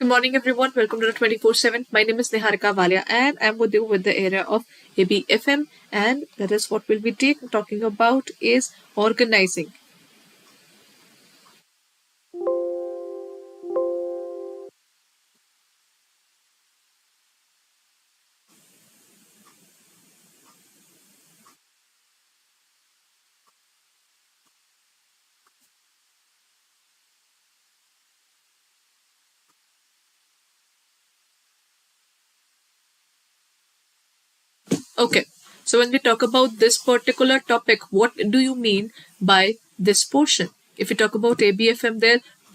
Good morning, everyone. Welcome to the 24/7. My name is Niharika Valia, and I'm with you with the area of ABFM. And that is what we'll be talking about is organizing. Okay. So when we talk about this particular topic, what do you mean by this portion? If you talk about ABFM,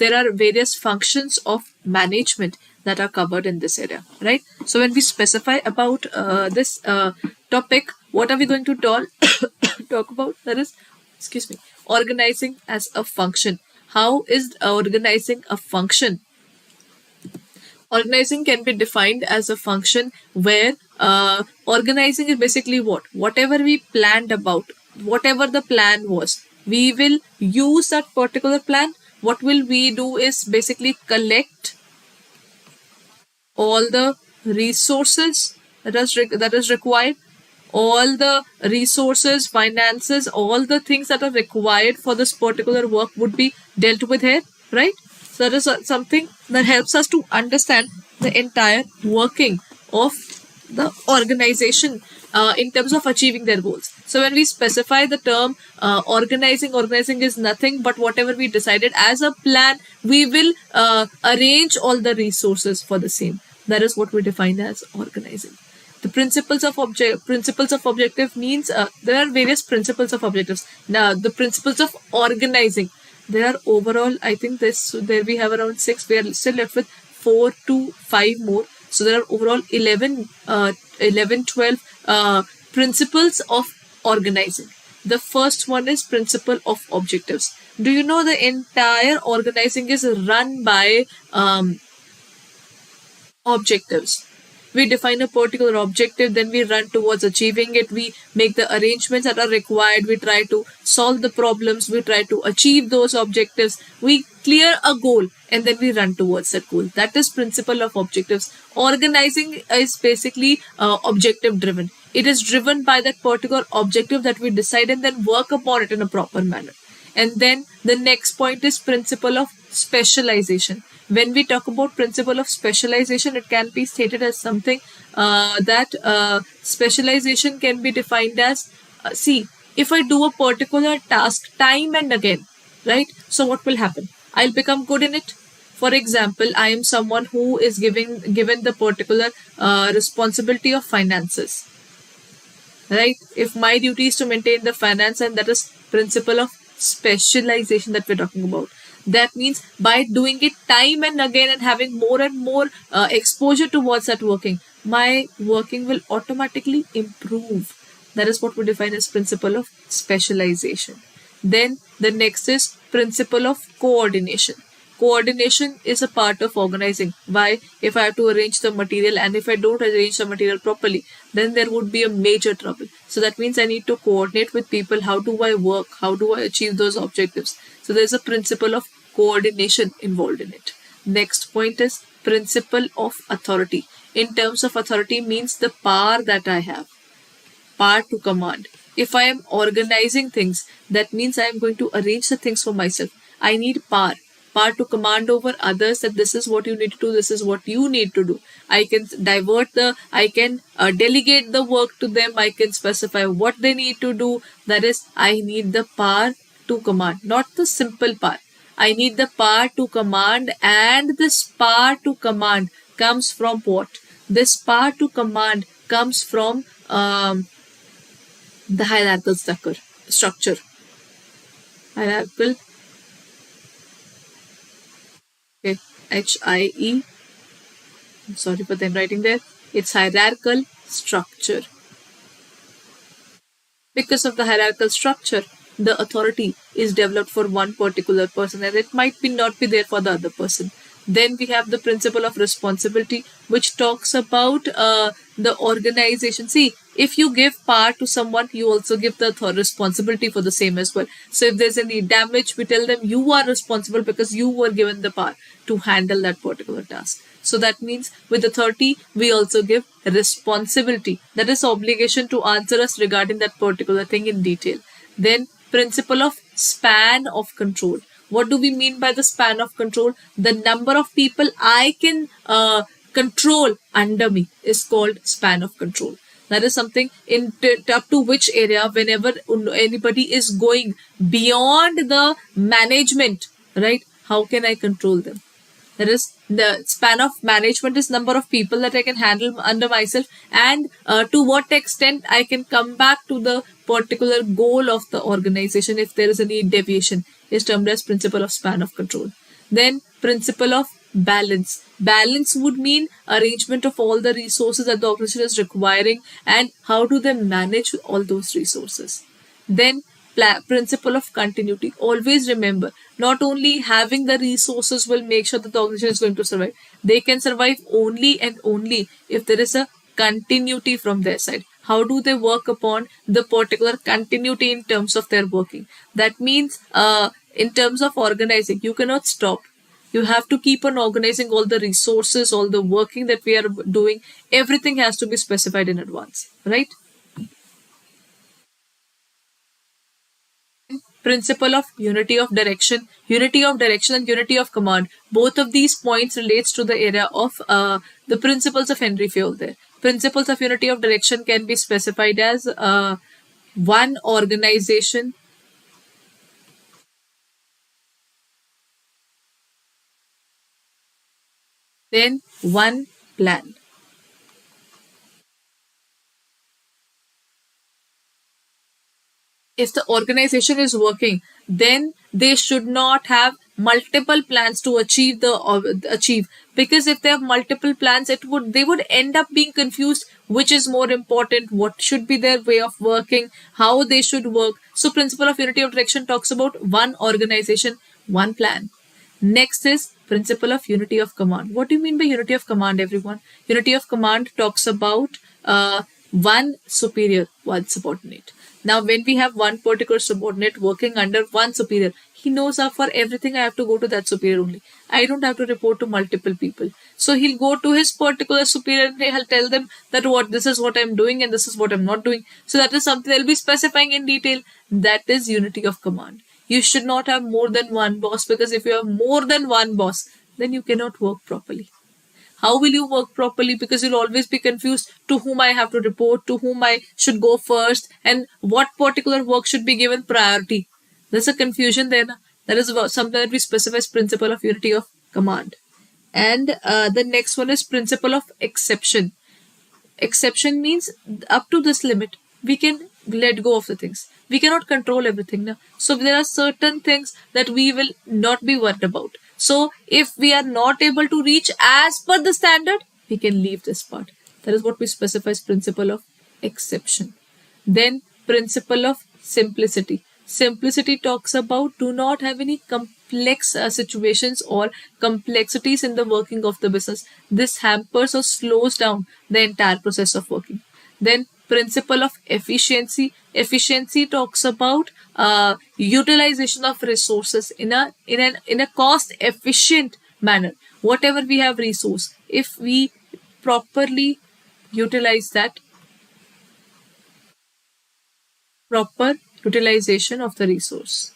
there are various functions of management that are covered in this area, right? So when we specify about this topic, what are we going to talk about? That is, excuse me, organizing as a function. How is organizing a function? Organizing can be defined as a function where organizing is basically what? Whatever we planned about, whatever the plan was, we will use that particular plan. What will we do is basically collect all the resources that is required, all the resources, finances, all the things that are required for this particular work would be dealt with here, right? So that is something that helps us to understand the entire working of the organization in terms of achieving their goals. So when we specify the term organizing is nothing but whatever we decided as a plan, we will arrange all the resources for the same. That is what we define as organizing. The principles of objective means there are various principles of objectives. Now the principles of organizing, there are overall, I think there we have around 6. We are still left with 4 to 5 more. So there are overall 11, 12 principles of organizing. The first one is principle of objectives. Do you know the entire organizing is run by objectives? We define a particular objective, then we run towards achieving it. We make the arrangements that are required. We try to solve the problems. We try to achieve those objectives. We clear a goal and then we run towards that goal. That is principle of objectives. Organizing is basically objective driven. It is driven by that particular objective that we decide and then work upon it in a proper manner. And then the next point is principle of specialization. When we talk about principle of specialization, it can be stated as something that specialization can be defined as, see, if I do a particular task time and again, right? So what will happen? I'll become good in it. For example, I am someone who is given the particular responsibility of finances, right? If my duty is to maintain the finance, and that is principle of specialization that we're talking about. That means by doing it time and again and having more and more exposure towards that working, my working will automatically improve. That is what we define as principle of specialization. Then the next is principle of coordination. Coordination is a part of organizing. Why? If I have to arrange the material and if I don't arrange the material properly, then there would be a major trouble. So that means I need to coordinate with people. How do I work? How do I achieve those objectives? So there's a principle of coordination involved in it. Next point is principle of authority. In terms of authority means the power that I have. Power to command. If I am organizing things, that means I am going to arrange the things for myself. I need power. Power to command over others, that this is what you need to do, this is what you need to do. I can delegate the work to them. I can specify what they need to do. That is, I need the power to command, not the simple power. I need the power to command, and this power to command comes from what? This power to command comes from the hierarchical structure. Hierarchical, okay, HIE. I'm sorry for them writing there. It's hierarchical structure. Because of the hierarchical structure, the authority is developed for one particular person and it might not be there for the other person. Then we have the principle of responsibility, which talks about the organization. See, If you give power to someone, you also give the responsibility for the same as well. So if there's any damage, we tell them you are responsible because you were given the power to handle that particular task. So that means with the 30, we also give responsibility. That is obligation to answer us regarding that particular thing in detail. Then principle of span of control. What do we mean by the span of control? The number of people I can control under me is called span of control. That is something in up to which area, whenever anybody is going beyond the management, right? How can I control them? That is, the span of management is number of people that I can handle under myself, and to what extent I can come back to the particular goal of the organization if there is any deviation is termed as principle of span of control. Then principle of balance. Balance would mean arrangement of all the resources that the organization is requiring and how do they manage all those resources. Then principle of continuity. Always remember, not only having the resources will make sure that the organization is going to survive. They can survive only and only if there is a continuity from their side. How do they work upon the particular continuity in terms of their working? That means in terms of organizing, you cannot stop. You have to keep on organizing all the resources, all the working that we are doing. Everything has to be specified in advance, right? Principle of unity of direction and unity of command. Both of these points relates to the area of the principles of Henry Fayol there. Principles of unity of direction can be specified as one organization, then one plan. If the organization is working, then they should not have multiple plans to achieve, because if they have multiple plans, they would end up being confused which is more important, what should be their way of working, how they should work. So principle of unity of direction talks about one organization, one plan. Next is principle of unity of command. What do you mean by unity of command, everyone? Unity of command talks about one superior, one subordinate. Now, when we have one particular subordinate working under one superior, he knows for everything I have to go to that superior only. I don't have to report to multiple people. So he'll go to his particular superior and he'll tell them that this is what I'm doing and this is what I'm not doing. So that is something they'll be specifying in detail. That is unity of command. You should not have more than one boss, because if you have more than one boss, then you cannot work properly. How will you work properly? Because you'll always be confused to whom I have to report, to whom I should go first, and what particular work should be given priority. There's a confusion there. That is something that we specify as principle of unity of command. And the next one is principle of exception. Exception means up to this limit, we can let go of the things. We cannot control everything now. So there are certain things that we will not be worried about. So if we are not able to reach as per the standard, we can leave this part. That is what we specify as principle of exception. Then principle of simplicity. Simplicity talks about do not have any complex situations or complexities in the working of the business. This hampers or slows down the entire process of working. Then principle of efficiency. Efficiency talks about utilization of resources in a cost efficient manner. Whatever we have resource, if we properly utilize that, proper utilization of the resource.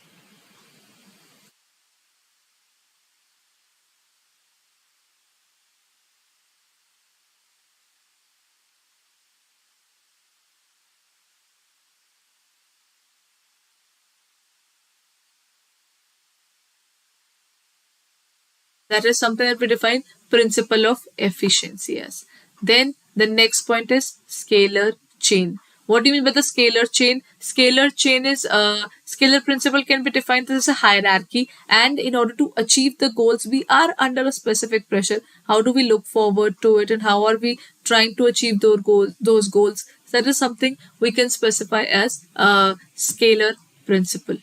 That is something that we define principle of efficiency as. Then the next point is scalar chain. What do you mean by the scalar chain? Scalar chain is scalar principle can be defined as a hierarchy, and in order to achieve the goals, we are under a specific pressure. How do we look forward to it, and how are we trying to achieve those goals? That is something we can specify as a scalar principle,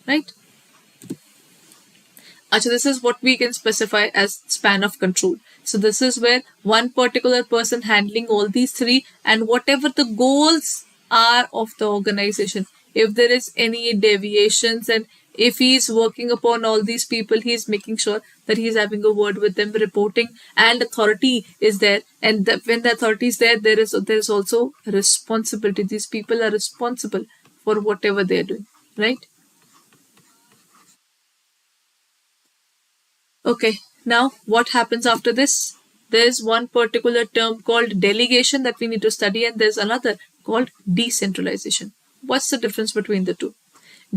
right? Actually, this is what we can specify as span of control. So this is where one particular person handling all these three, and whatever the goals are of the organization, if there is any deviations, and if he is working upon all these people, he is making sure that he is having a word with them, reporting, and authority is there. And when the authority is there, there is also responsibility. These people are responsible for whatever they are doing, right? Okay, now what happens after this? There's one particular term called delegation that we need to study, and there's another called decentralization. What's the difference between the two?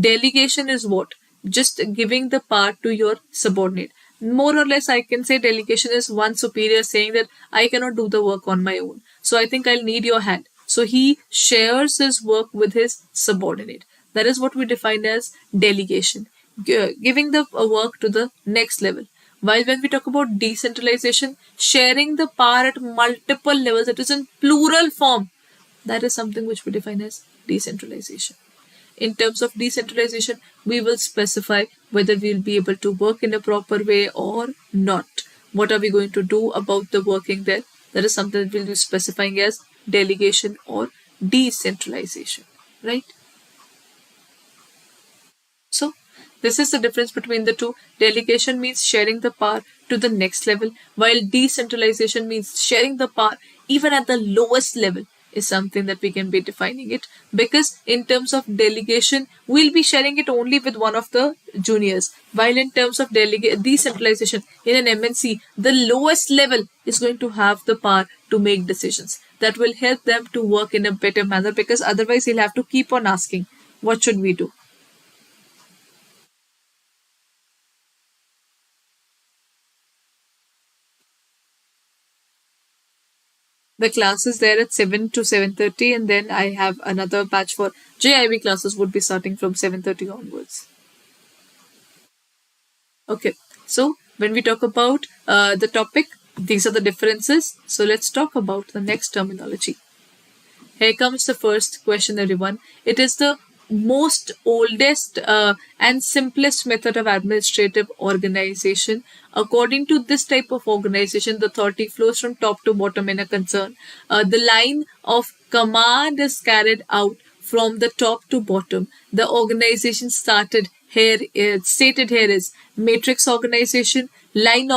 Delegation is what? Just giving the power to your subordinate. More or less, I can say delegation is one superior saying that I cannot do the work on my own. So I think I'll need your hand. So he shares his work with his subordinate. That is what we define as delegation, giving the work to the next level. While when we talk about decentralization, sharing the power at multiple levels, it is in plural form. That is something which we define as decentralization. In terms of decentralization, we will specify whether we will be able to work in a proper way or not. What are we going to do about the working there? That is something that we'll be specifying as delegation or decentralization, right? So, this is the difference between the two. Delegation means sharing the power to the next level, while decentralization means sharing the power even at the lowest level is something that we can be defining it. Because in terms of delegation, we'll be sharing it only with one of the juniors. While in terms of decentralization, in an MNC, the lowest level is going to have the power to make decisions. That will help them to work in a better manner, because otherwise he'll have to keep on asking, what should we do? The class is there at 7 to 7:30, and then I have another batch for JIB classes would be starting from 7:30 onwards. Okay, so when we talk about the topic, these are the differences. So let's talk about the next terminology. Here comes the first question, everyone. It is the most oldest and simplest method of administrative organization. According to this type of organization, the authority flows from top to bottom in a concern. The line of command is carried out from the top to bottom. The organization stated here is matrix organization, line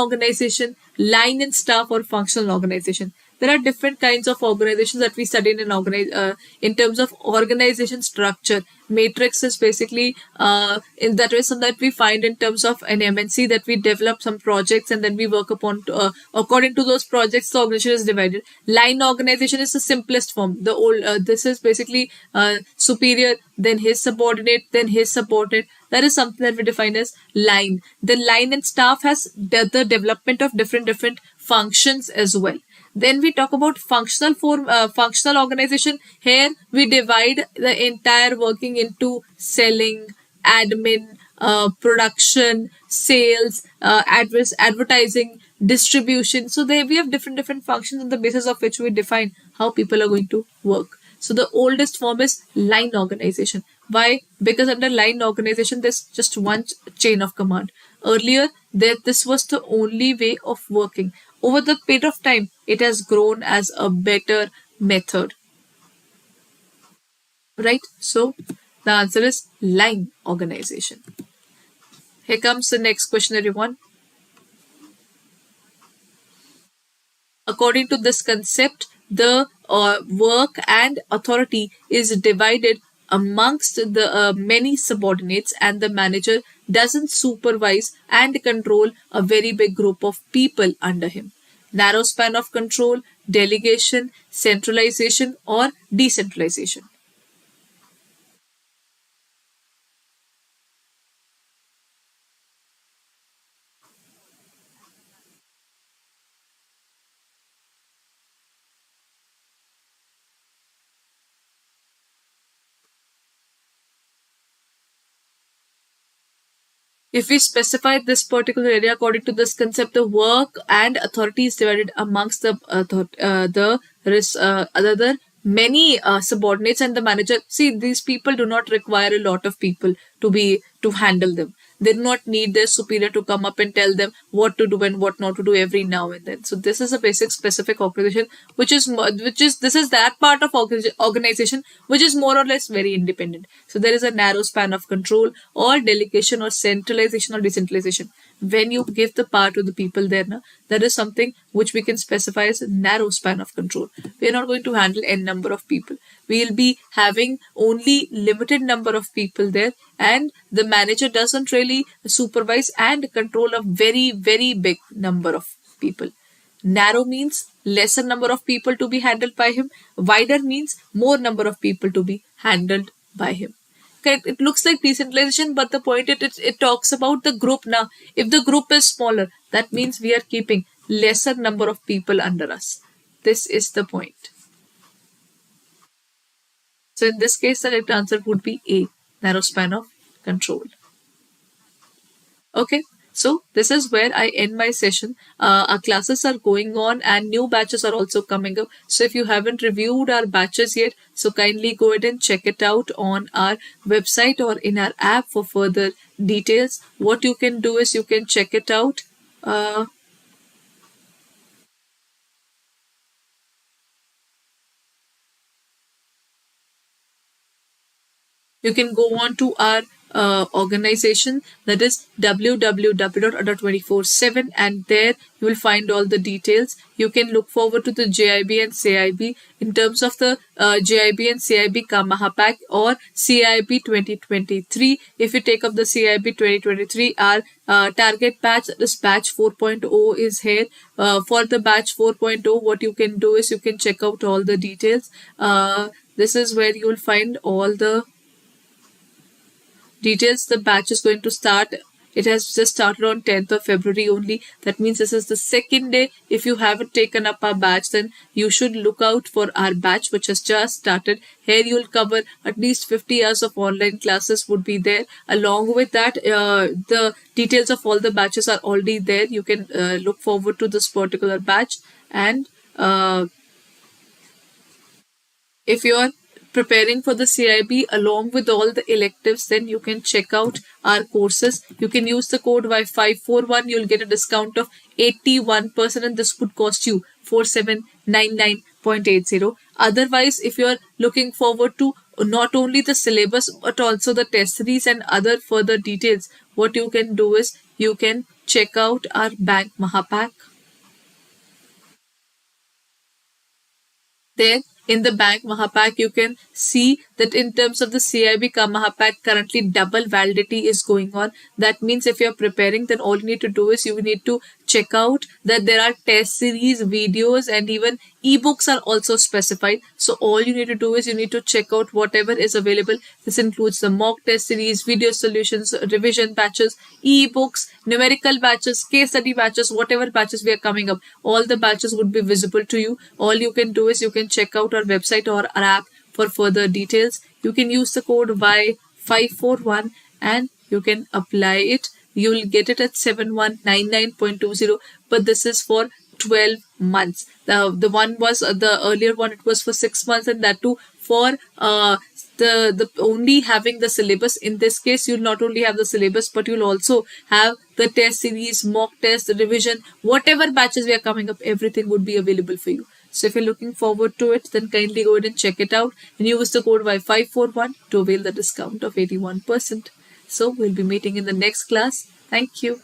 and staff, or functional organization. There are different kinds of organizations that we study in terms of organization structure. Matrix is basically in that way something that we find in terms of an MNC, that we develop some projects and then we work upon according to those projects. The organization is divided. Line organization is the simplest form. This is basically superior, then his subordinate, then his subordinate. That is something that we define as line. The line and staff has the development of different functions as well. Then we talk about functional organization. Here we divide the entire working into selling, admin, production, sales, advertising, distribution. So we have different functions on the basis of which we define how people are going to work. So the oldest form is line organization. Why? Because under line organization, there's just one chain of command. Earlier, this was the only way of working. Over the period of time, it has grown as a better method. Right? So the answer is line organization. Here comes the next question, everyone. According to this concept, the work and authority is divided amongst the many subordinates, and the manager doesn't supervise and control a very big group of people under him. Narrow span of control, delegation, centralization, or decentralization. If we specify this particular area according to this concept, the work and authority is divided amongst other many subordinates and the manager. See, these people do not require a lot of people to handle them. They do not need their superior to come up and tell them what to do and what not to do every now and then. So this is a basic specific organization, this is that part of organization which is more or less very independent. So there is a narrow span of control or delegation or centralization or decentralization. When you give the power to the people there, that is something which we can specify as a narrow span of control. We are not going to handle n number of people. We will be having only limited number of people there, and the manager doesn't really supervise and control a very, very big number of people. Narrow means lesser number of people to be handled by him. Wider means more number of people to be handled by him. Correct. It looks like decentralization, but the point it talks about the group now. If the group is smaller, that means we are keeping lesser number of people under us. This is the point. So in this case, the correct answer would be A, narrow span of control. Okay. So this is where I end my session. Our classes are going on and new batches are also coming up. So if you haven't reviewed our batches yet, so kindly go ahead and check it out on our website or in our app for further details. What you can do is you can check it out. You can go on to our organization, that is www.adda247, and there you will find all the details. You can look forward to the JIB and CAIIB. In terms of the JIB and CAIIB ka Mahapack or CAIIB 2023, if you take up the CAIIB 2023, our target batch, that is batch 4.0 is here. For the batch 4.0, what you can do is you can check out all the details. This is where you will find all the details. The batch is going to start. It has just started on 10th of February only. That means this is the second day. If you haven't taken up our batch, then you should look out for our batch which has just started. Here you will cover at least 50 hours of online classes would be there. Along with that, the details of all the batches are already there. You can look forward to this particular batch. And if you are preparing for the CAIIB along with all the electives, then you can check out our courses. You can use the code Y541. You'll get a discount of 81%, and this would cost you 4799.80. Otherwise, if you're looking forward to not only the syllabus but also the test series and other further details, what you can do is you can check out our Bank Mahapack. There in the Bank Mahapack, you can see that in terms of the CAIIB ka Mahapack, currently double validity is going on. That means if you're preparing, then all you need to do is you need to check out that there are test series, videos, and even ebooks are also specified. So all you need to do is you need to check out whatever is available. This includes the mock test series, video solutions, revision batches, ebooks, numerical batches, case study batches, whatever batches we are coming up. All the batches would be visible to you. All you can do is you can check out our website or our app for further details. You can use the code Y541 and you can apply it. You will get it at 7199.20, but this is for 12 months. The one was the earlier one, it was for 6 months, and that too for the only having the syllabus. In this case, you'll not only have the syllabus, but you'll also have the test series, mock test, the revision, whatever batches we are coming up, everything would be available for you. So if you're looking forward to it, then kindly go ahead and check it out and use the code Y541 to avail the discount of 81%. So we'll be meeting in the next class. Thank you.